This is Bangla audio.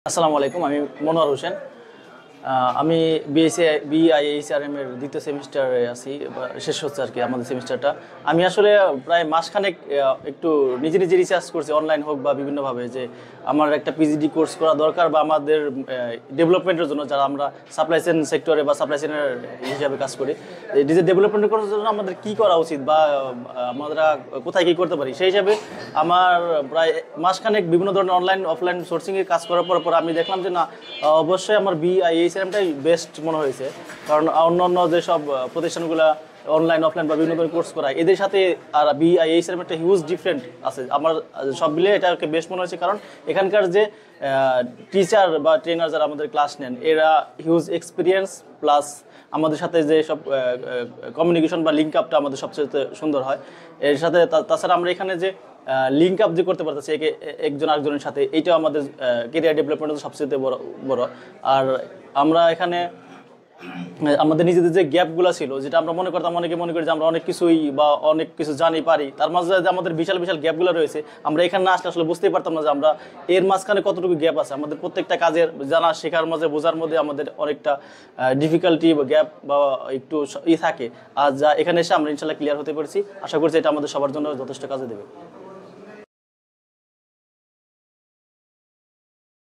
আসসালামু আলাইকুম, আমি মনোয়ার হোসেন। আমি বিআইএইচআরএম এর দ্বিতীয় সেমিস্টারে আছি, শেষ হচ্ছে আর কি আমাদের সেমিস্টারটা। আমি আসলে প্রায় মাসখানেক একটু নিজে নিজে রিসার্চ করছি, অনলাইন হোক বা বিভিন্নভাবে, যে আমার একটা পিজিডি কোর্স করা দরকার বা আমাদের ডেভেলপমেন্টের জন্য, যারা আমরা সাপ্লাই চেইন সেক্টরে বা সাপ্লাই চেইনের হিসাবে কাজ করি, নিজের ডেভেলপমেন্ট করার জন্য আমাদের কী করা উচিত বা আমরা কোথায় কী করতে পারি, সেই হিসাবে আমার প্রায় মাসখানেক বিভিন্ন ধরনের অনলাইন অফলাইন সোর্সিংয়ের কাজ করার পর আমি দেখলাম যে না, অবশ্যই আমার বিআইএইচআরএমটাই বেস্ট মনে হয়েছে। কারণ অন্য যেসব প্রতিষ্ঠানগুলো অনলাইন অফলাইন বা বিভিন্ন ধরনের কোর্স করায়, এদের সাথে আর বিআইএইচআরএম একটা হিউজ ডিফারেন্ট আছে। আমার সব মিলে এটাকে বেস্ট মনে হয়েছে, কারণ এখানকার যে টিচার বা ট্রেনার যারা আমাদের ক্লাস নেন, এরা হিউজ এক্সপিরিয়েন্স, প্লাস আমাদের সাথে যে সব কমিউনিকেশন বা লিঙ্ক আপটা আমাদের সবচেয়ে সুন্দর হয়। এর সাথে তাছাড়া আমরা এখানে যে লিঙ্ক আপ যে করতে পারতেছি একজন আরেকজনের সাথে, এইটাও আমাদের কেরিয়ার ডেভেলপমেন্টের সবচেয়ে বড়। আর আমরা এখানে আমাদের নিজেদের যে গ্যাপগুলো ছিল, যেটা আমরা মনে করতাম, অনেকে মনে করি যে আমরা অনেক কিছুই বা অনেক কিছু জানি পারি, তার মাঝে যে আমাদের বিশাল বিশাল গ্যাপগুলো রয়েছে, আমরা এখানে না আসলে আসলে বুঝতেই পারতাম না যে আমরা এর মাঝখানে কতটুকু গ্যাপ আছে। আমাদের প্রত্যেকটা কাজের জানা শেখার মাঝে বোঝার মধ্যে আমাদের অনেকটা ডিফিকাল্টি বা গ্যাপ বা একটু থাকে। আর যা এখানে এসে আমরা ইনশাল্লাহ ক্লিয়ার হতে পেরেছি। আশা করছি এটা আমাদের সবার জন্য যথেষ্ট কাজে দেবে।